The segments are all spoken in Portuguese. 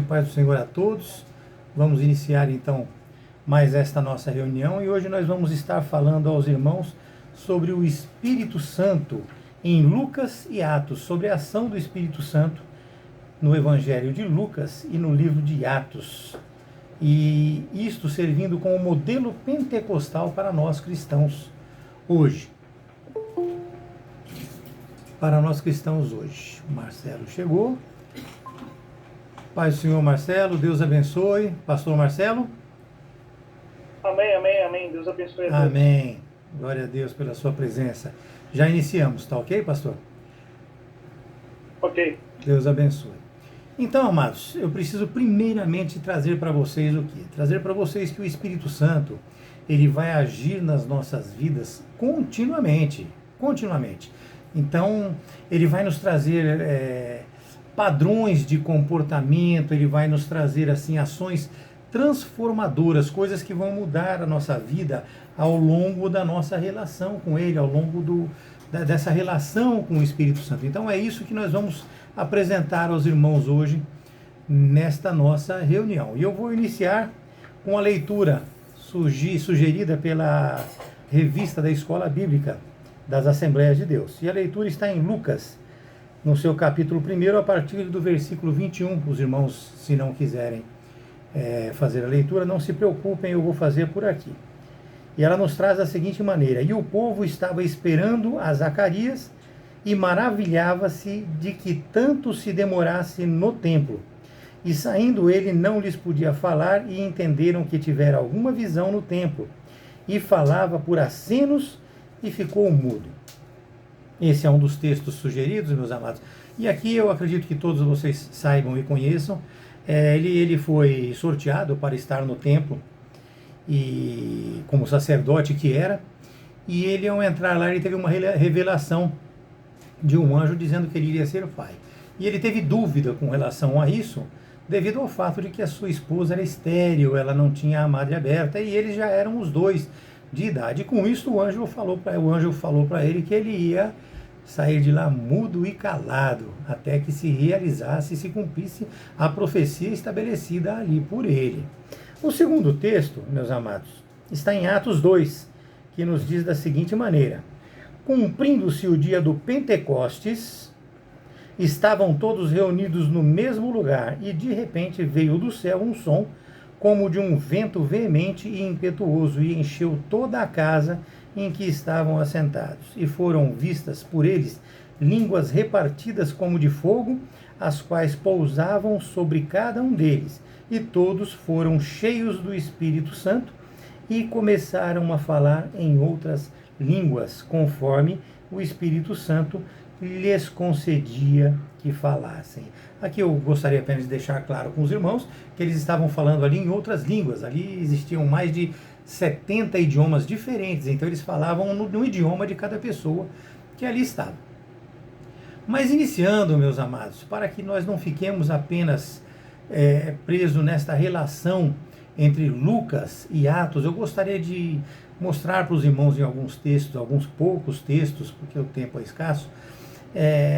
paz do Senhor a todos. Vamos iniciar então mais esta nossa reunião e hoje nós vamos estar falando aos irmãos sobre o Espírito Santo em Lucas e Atos, sobre a ação do Espírito Santo no Evangelho de Lucas e no livro de Atos. E isto servindo como modelo pentecostal para nós cristãos hoje. Para nós cristãos hoje. O Marcelo chegou. Pai do Senhor Marcelo, Deus abençoe. Pastor Marcelo. Amém, amém, amém. Deus abençoe a todos. Amém. Glória a Deus pela sua presença. Já iniciamos, tá ok, pastor? Ok. Deus abençoe. Então, amados, eu preciso primeiramente trazer para vocês o quê? Trazer para vocês que o Espírito Santo, ele vai agir nas nossas vidas continuamente. Então, ele vai nos trazer padrões de comportamento, ele vai nos trazer assim ações transformadoras, coisas que vão mudar a nossa vida ao longo da nossa relação com ele, ao longo dessa relação com o Espírito Santo. Então é isso que nós vamos apresentar aos irmãos hoje nesta nossa reunião. E eu vou iniciar com a leitura sugerida pela revista da Escola Bíblica das Assembleias de Deus. E a leitura está em Lucas, no seu capítulo 1, a partir do versículo 21. Os irmãos, se não quiserem fazer a leitura, não se preocupem, eu vou fazer por aqui. E ela nos traz da seguinte maneira: e o povo estava esperando a Zacarias e maravilhava-se de que tanto se demorasse no templo. E saindo ele não lhes podia falar, e entenderam que tivera alguma visão no templo. E falava por acenos e ficou mudo. Esse é um dos textos sugeridos, meus amados. E aqui eu acredito que todos vocês saibam e conheçam. Ele foi sorteado para estar no templo, e como sacerdote que era, e ele, ao entrar lá, ele teve uma revelação de um anjo dizendo que ele iria ser pai. E ele teve dúvida com relação a isso, devido ao fato de que a sua esposa era estéril, ela não tinha a madre aberta, e eles já eram os dois de idade. E com isso o anjo falou para ele que ele ia sair de lá mudo e calado, até que se realizasse e se cumprisse a profecia estabelecida ali por ele. O segundo texto, meus amados, está em Atos 2, que nos diz da seguinte maneira: cumprindo-se o dia do Pentecostes, estavam todos reunidos no mesmo lugar, e de repente veio do céu um som, como de um vento veemente e impetuoso, e encheu toda a casa em que estavam assentados. E foram vistas por eles línguas repartidas como de fogo, as quais pousavam sobre cada um deles. E todos foram cheios do Espírito Santo e começaram a falar em outras línguas, conforme o Espírito Santo lhes concedia que falassem. Aqui eu gostaria apenas de deixar claro com os irmãos que eles estavam falando ali em outras línguas. Ali existiam mais de 70 idiomas diferentes, então eles falavam no idioma de cada pessoa que ali estava. Mas iniciando, meus amados, para que nós não fiquemos apenas presos nesta relação entre Lucas e Atos, eu gostaria de mostrar para os irmãos em alguns textos, alguns poucos textos, porque o tempo é escasso,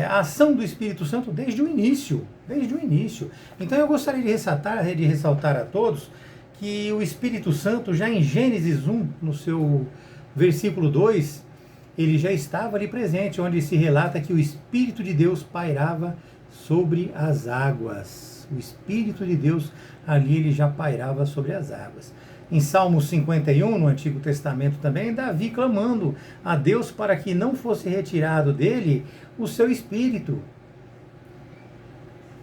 a ação do Espírito Santo desde o início. Então eu gostaria de ressaltar a todos que o Espírito Santo, já em Gênesis 1, no seu versículo 2, ele já estava ali presente, onde se relata que o Espírito de Deus pairava sobre as águas. O Espírito de Deus ali, ele já pairava sobre as águas. Em Salmo 51, no Antigo Testamento também, Davi clamando a Deus para que não fosse retirado dele o seu Espírito.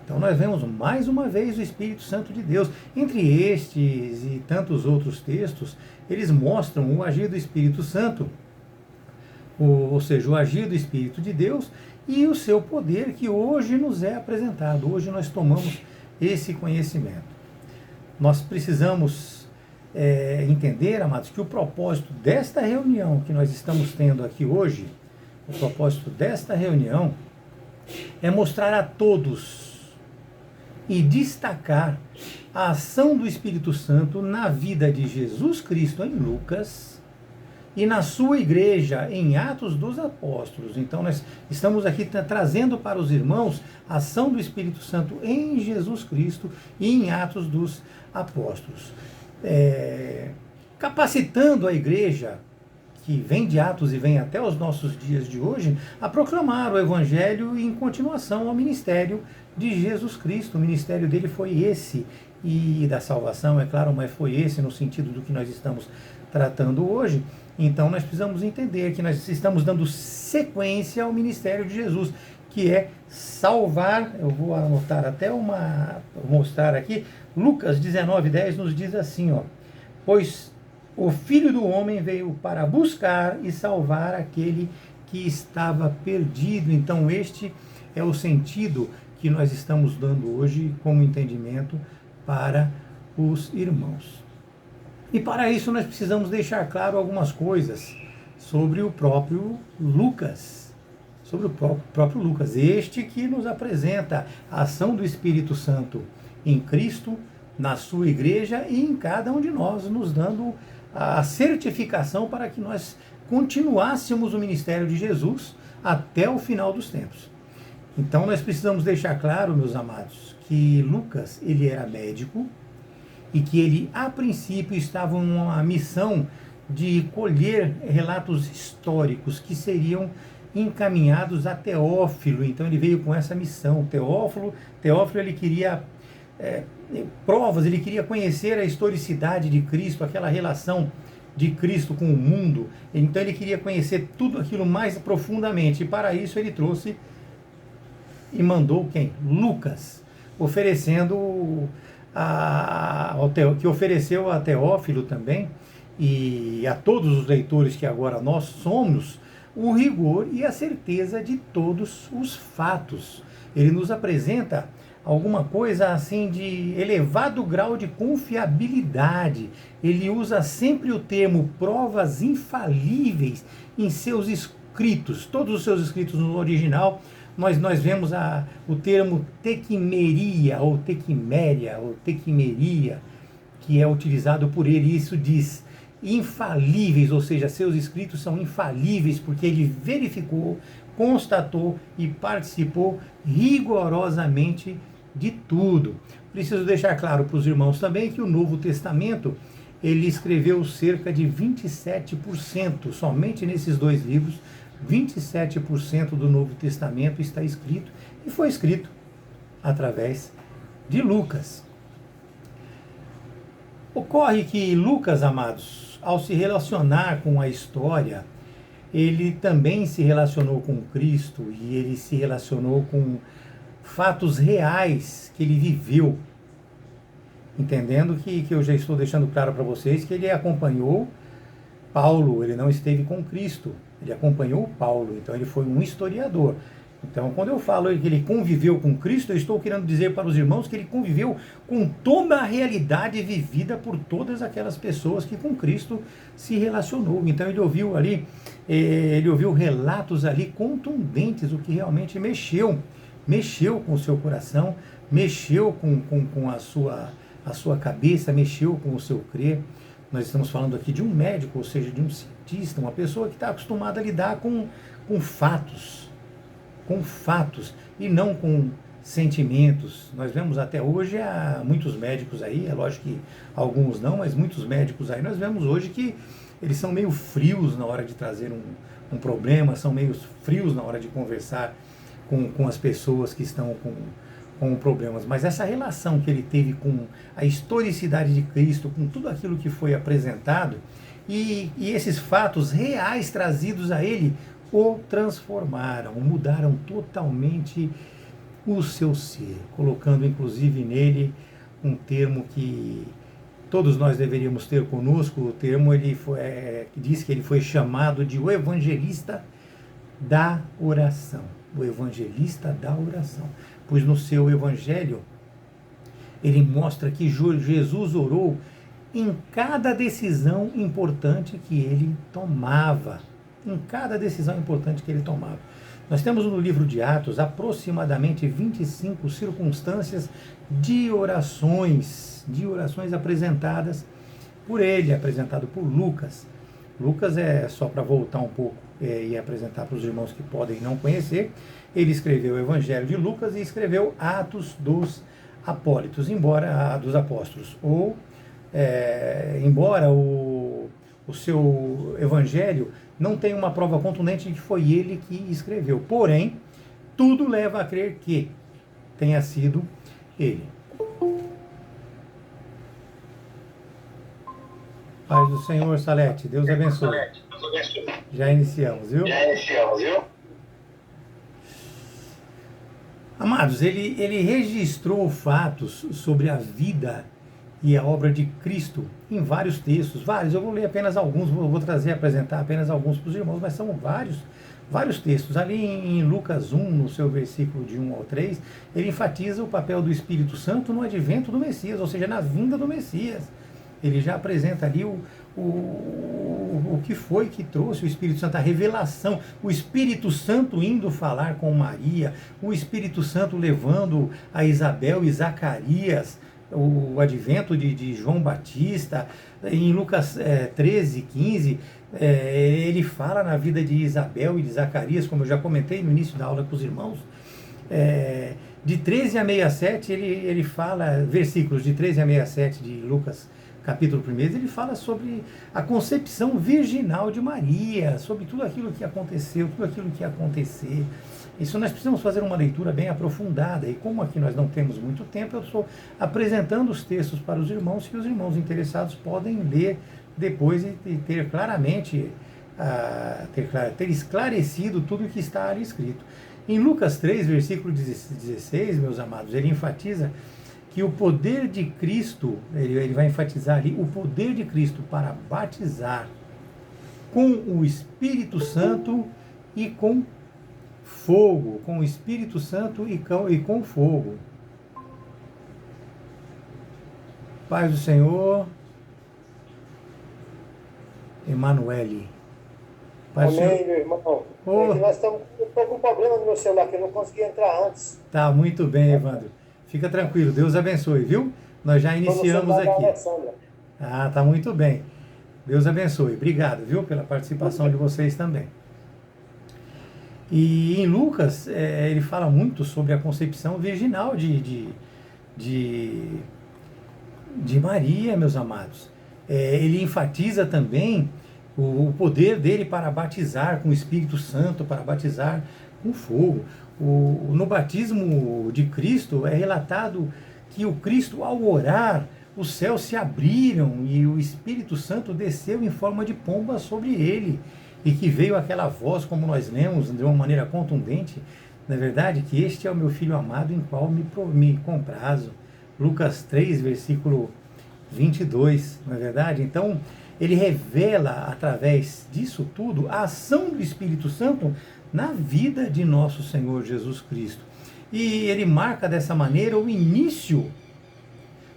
Então nós vemos mais uma vez o Espírito Santo de Deus. Entre estes e tantos outros textos, eles mostram o agir do Espírito Santo, ou seja, o agir do Espírito de Deus e o seu poder que hoje nos é apresentado. Hoje nós tomamos esse conhecimento. Nós precisamos entender, amados, que o propósito desta reunião que nós estamos tendo aqui hoje, o propósito desta reunião é mostrar a todos e destacar a ação do Espírito Santo na vida de Jesus Cristo em Lucas e na sua igreja, em Atos dos Apóstolos. Então nós estamos aqui trazendo para os irmãos a ação do Espírito Santo em Jesus Cristo e em Atos dos Apóstolos. Capacitando a igreja, que vem de Atos e vem até os nossos dias de hoje, a proclamar o Evangelho em continuação ao ministério de Jesus Cristo. O ministério dele foi esse, e da salvação, é claro, mas foi esse no sentido do que nós estamos tratando hoje. Então nós precisamos entender que nós estamos dando sequência ao ministério de Jesus, que é salvar. Eu vou anotar até vou mostrar aqui, Lucas 19:10 nos diz assim, pois o Filho do Homem veio para buscar e salvar aquele que estava perdido. Então este é o sentido que nós estamos dando hoje como entendimento para os irmãos. E para isso nós precisamos deixar claro algumas coisas sobre o próprio Lucas. Sobre o próprio Lucas, este que nos apresenta a ação do Espírito Santo em Cristo, na sua igreja e em cada um de nós, nos dando a certificação para que nós continuássemos o ministério de Jesus até o final dos tempos. Então nós precisamos deixar claro, meus amados, que Lucas, ele era médico e que ele, a princípio, estava em uma missão de colher relatos históricos que seriam encaminhados a Teófilo. Então ele veio com essa missão. Teófilo ele queria provas, ele queria conhecer a historicidade de Cristo, aquela relação de Cristo com o mundo. Então ele queria conhecer tudo aquilo mais profundamente, e para isso ele trouxe e mandou quem? Lucas, oferecendo que ofereceu a Teófilo também e a todos os leitores que agora nós somos, o rigor e a certeza de todos os fatos. Ele nos apresenta alguma coisa assim de elevado grau de confiabilidade. Ele usa sempre o termo provas infalíveis em seus escritos. Todos os seus escritos no original, nós vemos o termo tequimeria, ou tequiméria, ou tequimeria, que é utilizado por ele. Isso diz infalíveis, ou seja, seus escritos são infalíveis, porque ele verificou, constatou e participou rigorosamente de tudo. Preciso deixar claro para os irmãos também que o Novo Testamento, ele escreveu cerca de 27%, somente nesses dois livros, 27% do Novo Testamento está escrito, e foi escrito através de Lucas. Ocorre que Lucas, amados, ao se relacionar com a história, ele também se relacionou com Cristo, e ele se relacionou com fatos reais que ele viveu, entendendo que eu já estou deixando claro para vocês que ele acompanhou Paulo. Ele não esteve com Cristo, ele acompanhou Paulo, então ele foi um historiador. Então, quando eu falo que ele conviveu com Cristo, eu estou querendo dizer para os irmãos que ele conviveu com toda a realidade vivida por todas aquelas pessoas que com Cristo se relacionou. Então ele ouviu relatos ali contundentes, o que realmente mexeu com o seu coração, mexeu com a sua cabeça, mexeu com o seu crer. Nós estamos falando aqui de um médico, ou seja, de um cientista, uma pessoa que está acostumada a lidar com fatos, e não com sentimentos. Nós vemos até hoje muitos médicos aí, é lógico que alguns não, mas muitos médicos aí nós vemos hoje que eles são meio frios na hora de trazer um problema, são meio frios na hora de conversar com as pessoas que estão com problemas. Mas essa relação que ele teve com a historicidade de Cristo, com tudo aquilo que foi apresentado, e esses fatos reais trazidos a ele, o transformaram, mudaram totalmente o seu ser, colocando inclusive nele um termo que todos nós deveríamos ter conosco. O termo diz que ele foi chamado de o evangelista da oração. O evangelista da oração, pois no seu evangelho ele mostra que Jesus orou em cada decisão importante que ele tomava. Nós temos no livro de Atos aproximadamente 25 circunstâncias de orações apresentadas por ele, apresentado por Lucas. Lucas é só para voltar um pouco e apresentar para os irmãos que podem não conhecer. Ele escreveu o Evangelho de Lucas e escreveu Atos dos Apóstolos, dos apóstolos. Embora o seu Evangelho não tenha uma prova contundente de que foi ele que escreveu. Porém, tudo leva a crer que tenha sido ele. Paz do Senhor, Salete. Deus abençoe. Já iniciamos, viu? Amados, ele registrou fatos sobre a vida e a obra de Cristo em vários textos, vários. Eu vou ler apenas alguns, vou apresentar apenas alguns para os irmãos, mas são vários textos. Ali em Lucas 1, no seu versículo de 1 ao 3, ele enfatiza o papel do Espírito Santo no advento do Messias, ou seja, na vinda do Messias. Ele já apresenta ali o que foi que trouxe o Espírito Santo, a revelação, o Espírito Santo indo falar com Maria, o Espírito Santo levando a Isabel e Zacarias, o advento de João Batista. Em Lucas 13, 15, ele fala na vida de Isabel e de Zacarias, como eu já comentei no início da aula com os irmãos. De 13 a 67, ele fala, versículos de 13 a 67 de Lucas capítulo 1, ele fala sobre a concepção virginal de Maria, sobre tudo aquilo que aconteceu, tudo aquilo que ia acontecer. Isso nós precisamos fazer uma leitura bem aprofundada, e como aqui nós não temos muito tempo, eu estou apresentando os textos para os irmãos, que os irmãos interessados podem ler depois e ter claramente, ter esclarecido tudo o que está ali escrito. Em Lucas 3, versículo 16, meus amados, ele enfatiza que o poder de Cristo, ele vai enfatizar ali, o poder de Cristo para batizar com o Espírito Santo e com fogo, com o Espírito Santo e com fogo. Paz do Senhor, Emanuele. Amém, meu irmão. Estou com um problema no meu celular, que eu não consegui entrar antes. Tá, muito bem, Evandro. Fica tranquilo, Deus abençoe, viu? Nós já iniciamos aqui. Ah, tá muito bem. Deus abençoe. Obrigado, viu, pela participação de vocês também. E em Lucas, ele fala muito sobre a concepção virginal de Maria, meus amados. Ele enfatiza também o poder dele para batizar com o Espírito Santo, para batizar com fogo. No batismo de Cristo é relatado que o Cristo, ao orar, os céus se abriram e o Espírito Santo desceu em forma de pomba sobre ele, e que veio aquela voz, como nós lemos, de uma maneira contundente, na verdade, que este é o meu Filho amado em qual me comprazo. Lucas 3, versículo 22, não é verdade? Então, ele revela, através disso tudo, a ação do Espírito Santo na vida de nosso Senhor Jesus Cristo. E ele marca dessa maneira o início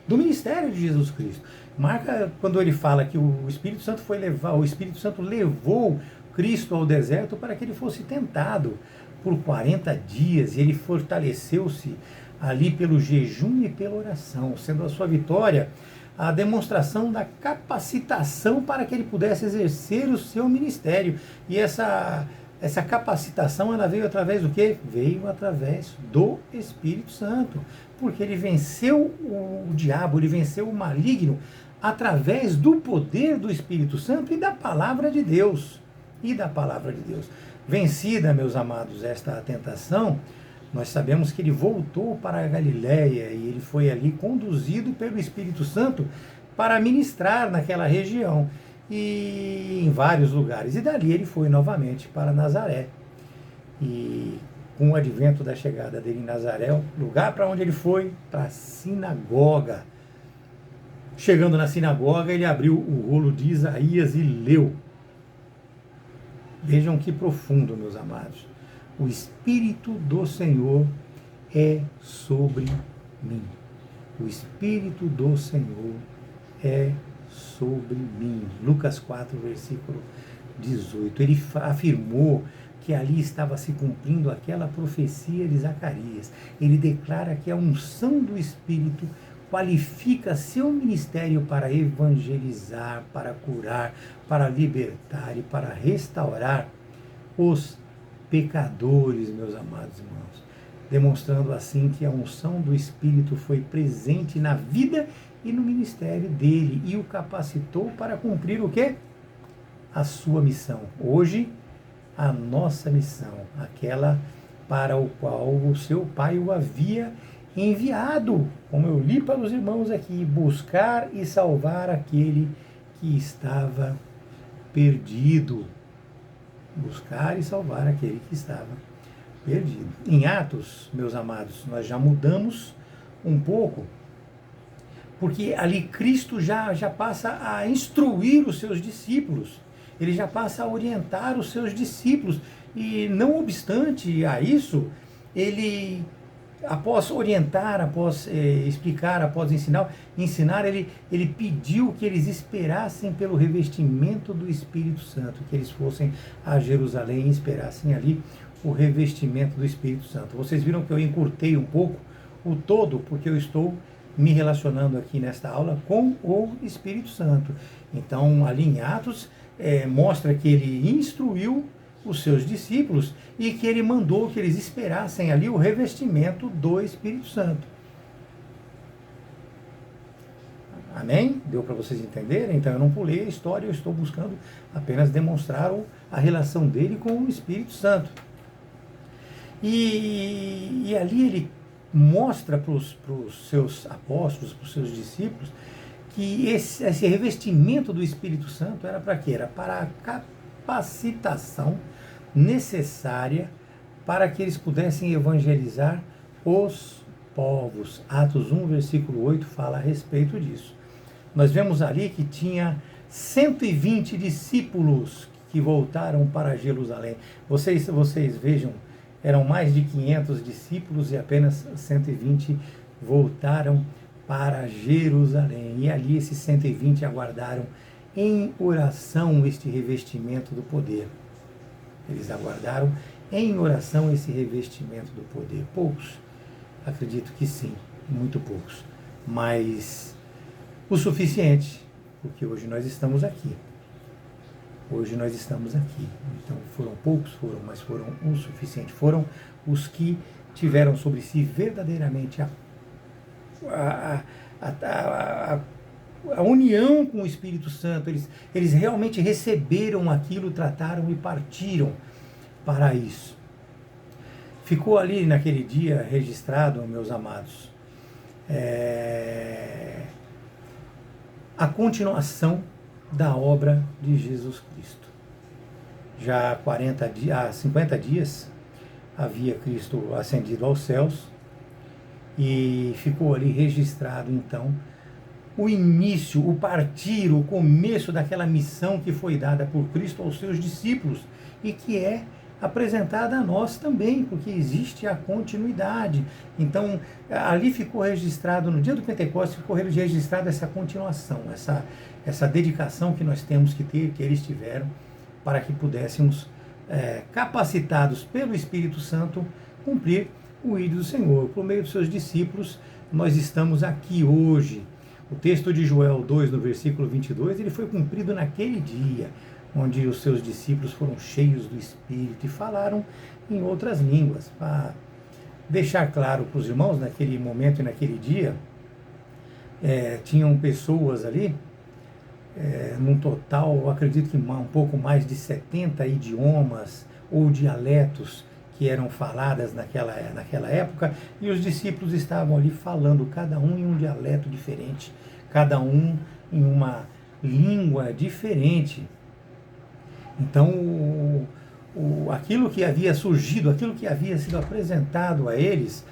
do ministério de Jesus Cristo. Marca quando ele fala que o Espírito Santo levou Cristo ao deserto para que ele fosse tentado por 40 dias, e ele fortaleceu-se ali pelo jejum e pela oração, sendo a sua vitória a demonstração da capacitação para que ele pudesse exercer o seu ministério. E essa capacitação, ela veio através do quê? Veio através do Espírito Santo, porque ele venceu o diabo, ele venceu o maligno através do poder do Espírito Santo e da palavra de Deus. Vencida, meus amados, esta tentação, nós sabemos que ele voltou para a Galiléia e ele foi ali conduzido pelo Espírito Santo para ministrar naquela região e em vários lugares. E dali ele foi novamente para Nazaré. E com o advento da chegada dele em Nazaré, o lugar para onde ele foi, para a sinagoga. Chegando na sinagoga, ele abriu o rolo de Isaías e leu. Vejam que profundo, meus amados. O Espírito do Senhor é sobre mim. O Espírito do Senhor é sobre mim. Lucas 4, versículo 18. Ele afirmou que ali estava se cumprindo aquela profecia de Zacarias. Ele declara que a unção do Espírito qualifica seu ministério para evangelizar, para curar, para libertar e para restaurar os pecadores, meus amados irmãos, demonstrando assim que a unção do Espírito foi presente na vida e no ministério dele e o capacitou para cumprir o quê? A sua missão. Hoje, a nossa missão, aquela para o qual o seu Pai o havia enviado, como eu li para os irmãos aqui, buscar e salvar aquele que estava perdido. Buscar e salvar aquele que estava perdido. Em Atos, meus amados, nós já mudamos um pouco, porque ali Cristo já passa a instruir os seus discípulos, ele já passa a orientar os seus discípulos, e não obstante a isso, ele, após orientar, após explicar, após ensinar, ele pediu que eles esperassem pelo revestimento do Espírito Santo, que eles fossem a Jerusalém e esperassem ali o revestimento do Espírito Santo. Vocês viram que eu encurtei um pouco o todo, porque eu estou me relacionando aqui nesta aula com o Espírito Santo. Então, ali em Atos, mostra que ele instruiu os seus discípulos e que ele mandou que eles esperassem ali o revestimento do Espírito Santo. Amém? Deu para vocês entenderem? Então eu não pulei a história, eu estou buscando apenas demonstrar a relação dele com o Espírito Santo. E ali ele mostra para os seus apóstolos, para os seus discípulos, que esse revestimento do Espírito Santo era para quê? Era para a capacitação necessária para que eles pudessem evangelizar os povos. Atos 1, versículo 8 fala a respeito disso. Nós vemos ali que tinha 120 discípulos que voltaram para Jerusalém. Vocês vejam, eram mais de 500 discípulos e apenas 120 voltaram para Jerusalém. E ali esses 120 aguardaram em oração este revestimento do poder. Eles aguardaram em oração esse revestimento do poder. Poucos, acredito que sim, muito poucos. Mas o suficiente, porque hoje nós estamos aqui. Hoje nós estamos aqui. Então foram poucos, mas foram o suficiente. Foram os que tiveram sobre si verdadeiramente a união com o Espírito Santo. Eles realmente receberam aquilo, trataram e partiram para isso. Ficou ali naquele dia registrado, meus amados, a continuação da obra de Jesus Cristo. Já há 50 dias havia Cristo ascendido aos céus e ficou ali registrado então o início, o partir, o começo daquela missão que foi dada por Cristo aos seus discípulos e que é apresentada a nós também, porque existe a continuidade. Então, ali ficou registrado, no dia do Pentecostes, ficou registrada essa continuação, essa dedicação que nós temos que ter, que eles tiveram, para que pudéssemos, capacitados pelo Espírito Santo, cumprir o ídolo do Senhor. Por meio dos seus discípulos, nós estamos aqui hoje. O texto de Joel 2, no versículo 22, ele foi cumprido naquele dia, onde os seus discípulos foram cheios do Espírito e falaram em outras línguas. Para deixar claro para os irmãos, naquele momento e naquele dia, tinham pessoas ali, num total, eu acredito que um pouco mais de 70 idiomas ou dialetos que eram faladas naquela época, e os discípulos estavam ali falando, cada um em um dialeto diferente, cada um em uma língua diferente. Então, aquilo que havia surgido, aquilo que havia sido apresentado a eles,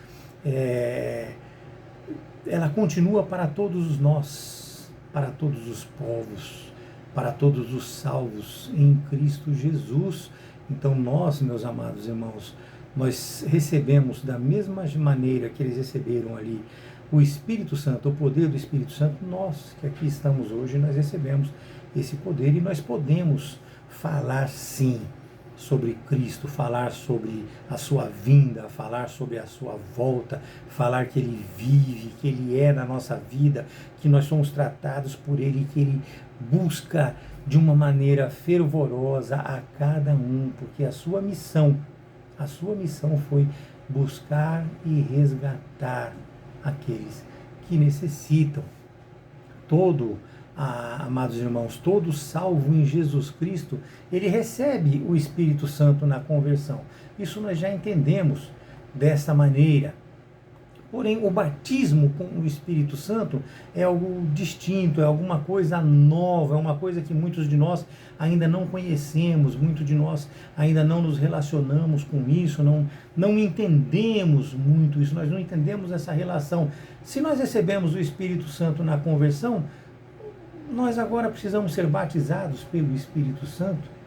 ela continua para todos nós, para todos os povos, para todos os salvos em Cristo Jesus. Então nós, meus amados irmãos, nós recebemos da mesma maneira que eles receberam ali o Espírito Santo, o poder do Espírito Santo. Nós que aqui estamos hoje, nós recebemos esse poder e nós podemos falar sim sobre Cristo, falar sobre a sua vinda, falar sobre a sua volta, falar que Ele vive, que Ele é na nossa vida, que nós somos tratados por Ele, que Ele busca de uma maneira fervorosa a cada um, porque a sua missão foi buscar e resgatar aqueles que necessitam. Amados irmãos, todo salvo em Jesus Cristo, ele recebe o Espírito Santo na conversão. Isso nós já entendemos dessa maneira. Porém, o batismo com o Espírito Santo é algo distinto, é alguma coisa nova, é uma coisa que muitos de nós ainda não conhecemos, muitos de nós ainda não nos relacionamos com isso, não entendemos muito isso, nós não entendemos essa relação. Se nós recebemos o Espírito Santo na conversão, nós agora precisamos ser batizados pelo Espírito Santo.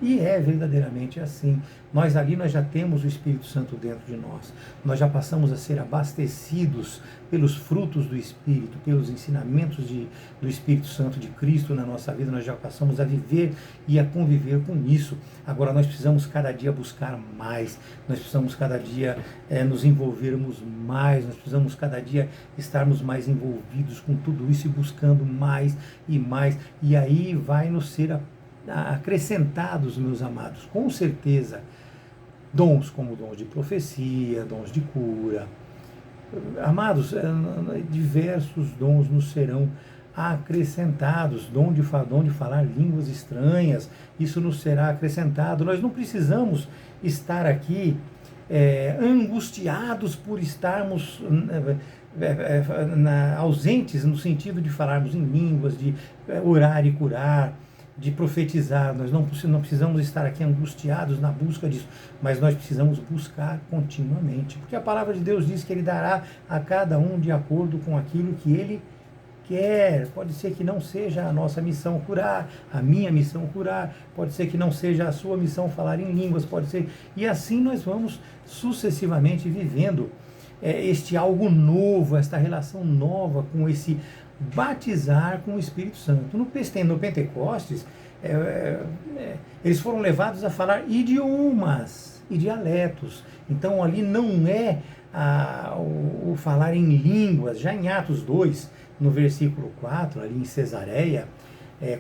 E é verdadeiramente assim. Nós já temos o Espírito Santo dentro de nós. Nós já passamos a ser abastecidos pelos frutos do Espírito, pelos ensinamentos do Espírito Santo de Cristo na nossa vida. Nós já passamos a viver e a conviver com isso. Agora nós precisamos cada dia buscar mais. Nós precisamos cada dia nos envolvermos mais. Nós precisamos cada dia estarmos mais envolvidos com tudo isso e buscando mais e mais. E aí vai nos ser acrescentados, meus amados, com certeza, dons como dons de profecia, dons de cura. Amados, diversos dons nos serão acrescentados, dom de falar línguas estranhas, isso nos será acrescentado. Nós não precisamos estar aqui angustiados por estarmos ausentes no sentido de falarmos em línguas, de orar e curar, de profetizar. Nós não precisamos estar aqui angustiados na busca disso, mas nós precisamos buscar continuamente, porque a palavra de Deus diz que Ele dará a cada um de acordo com aquilo que Ele quer. Pode ser que não seja a nossa missão curar, a minha missão curar, pode ser que não seja a sua missão falar em línguas, pode ser, e assim nós vamos sucessivamente vivendo este algo novo, esta relação nova com esse batizar com o Espírito Santo. No Pentecostes, eles foram levados a falar idiomas e dialetos. Então ali não é o falar em línguas. Já em Atos 2, no versículo 4, ali em Cesareia,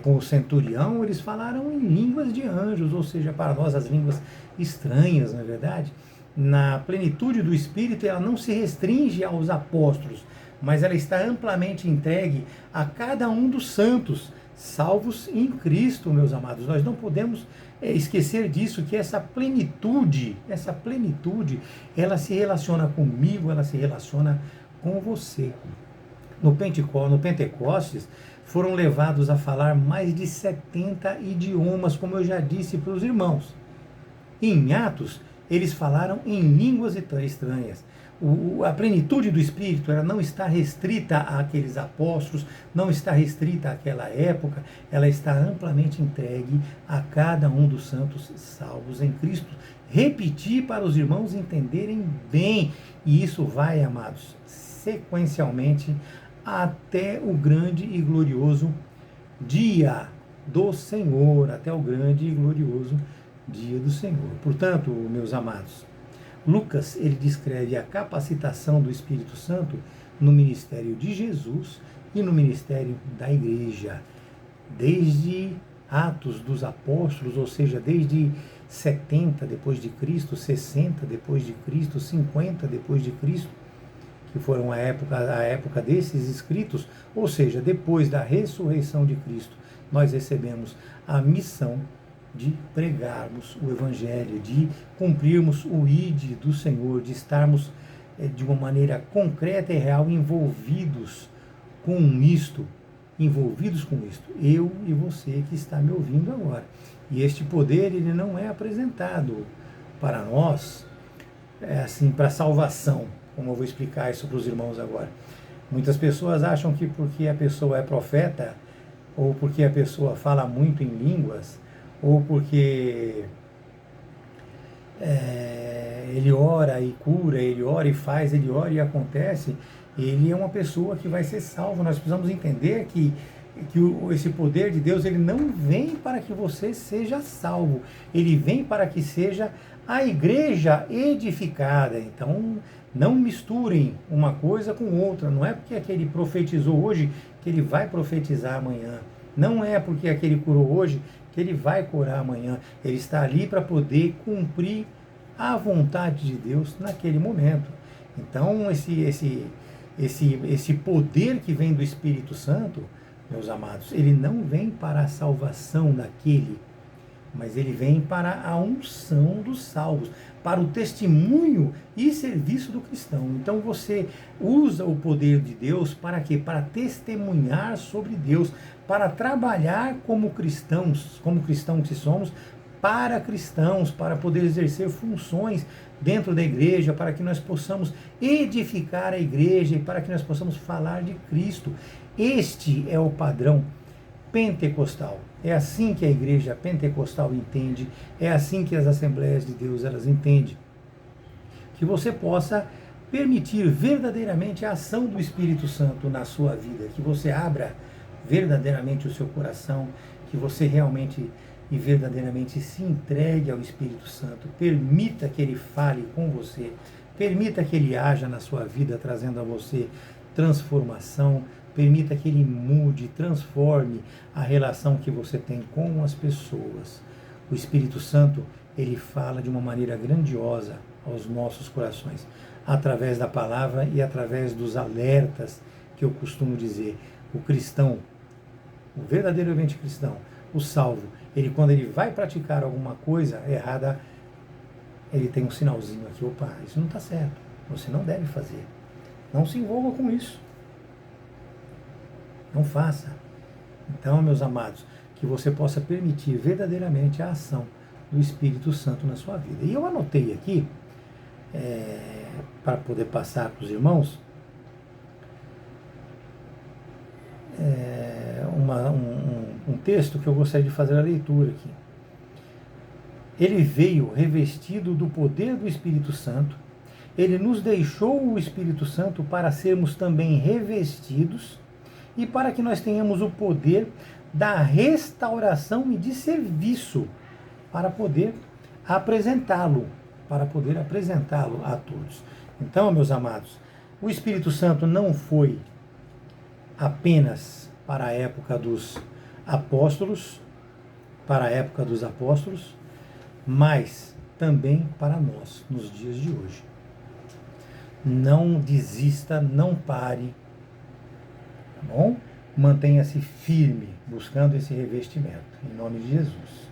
com o centurião, eles falaram em línguas de anjos, ou seja, para nós as línguas estranhas, na verdade. Na plenitude do Espírito, ela não se restringe aos apóstolos, mas ela está amplamente entregue a cada um dos santos, salvos em Cristo, meus amados. Nós não podemos esquecer disso, que essa plenitude, ela se relaciona comigo, ela se relaciona com você. No Pentecostes, foram levados a falar mais de 70 idiomas, como eu já disse para os irmãos. Em Atos, eles falaram em línguas estranhas. A plenitude do Espírito, ela não está restrita àqueles apóstolos, não está restrita àquela época, ela está amplamente entregue a cada um dos santos salvos em Cristo. Repetir para os irmãos entenderem bem, e isso vai, amados, sequencialmente até o grande e glorioso dia do Senhor, até o grande e glorioso dia do Senhor. Portanto, meus amados, Lucas, ele descreve a capacitação do Espírito Santo no ministério de Jesus e no ministério da igreja, desde Atos dos Apóstolos, ou seja, desde 70 depois de Cristo, 60 depois de Cristo, 50 depois de Cristo, que foram a época desses escritos, ou seja, depois da ressurreição de Cristo, nós recebemos a missão de pregarmos o Evangelho, de cumprirmos o ID do Senhor, de estarmos de uma maneira concreta e real envolvidos com isto, eu e você que está me ouvindo agora. E este poder, ele não é apresentado para nós, assim, para salvação, como eu vou explicar isso para os irmãos agora. Muitas pessoas acham que porque a pessoa é profeta, ou porque a pessoa fala muito em línguas, ou porque ele ora e cura, ele ora e faz, ele ora e acontece, ele é uma pessoa que vai ser salvo. Nós precisamos entender que esse poder de Deus, ele não vem para que você seja salvo, ele vem para que seja a igreja edificada. Então, não misturem uma coisa com outra. Não é porque aquele profetizou hoje que ele vai profetizar amanhã. Não é porque aquele curou hoje que ele vai curar amanhã. Ele está ali para poder cumprir a vontade de Deus naquele momento. Então, esse poder que vem do Espírito Santo, meus amados, ele não vem para a salvação daquele, mas ele vem para a unção dos salvos, para o testemunho e serviço do cristão. Então você usa o poder de Deus para quê? Para testemunhar sobre Deus, para trabalhar como cristãos que somos, para cristãos, para poder exercer funções dentro da igreja, para que nós possamos edificar a igreja e para que nós possamos falar de Cristo. Este é o padrão pentecostal. É assim que a igreja pentecostal entende, é assim que as Assembleias de Deus elas entendem. Que você possa permitir verdadeiramente a ação do Espírito Santo na sua vida, que você abra verdadeiramente o seu coração, que você realmente e verdadeiramente se entregue ao Espírito Santo, permita que ele fale com você, permita que ele haja na sua vida, trazendo a você transformação, permita que ele mude, transforme a relação que você tem com as pessoas. O Espírito Santo, ele fala de uma maneira grandiosa aos nossos corações, através da palavra e através dos alertas que eu costumo dizer. O cristão, o verdadeiramente cristão, o salvo, ele quando ele vai praticar alguma coisa errada, ele tem um sinalzinho aqui, opa, isso não está certo, você não deve fazer. Não se envolva com isso. Não faça. Então, meus amados, que você possa permitir verdadeiramente a ação do Espírito Santo na sua vida. E eu anotei aqui, para poder passar para os irmãos, um texto que eu gostaria de fazer a leitura aqui. Ele veio revestido do poder do Espírito Santo, ele nos deixou o Espírito Santo para sermos também revestidos e para que nós tenhamos o poder da restauração e de serviço para poder apresentá-lo a todos. Então, meus amados, o Espírito Santo não foi apenas para a época dos apóstolos, mas também para nós, nos dias de hoje. Não desista, não pare, tá bom? Mantenha-se firme, buscando esse revestimento, em nome de Jesus.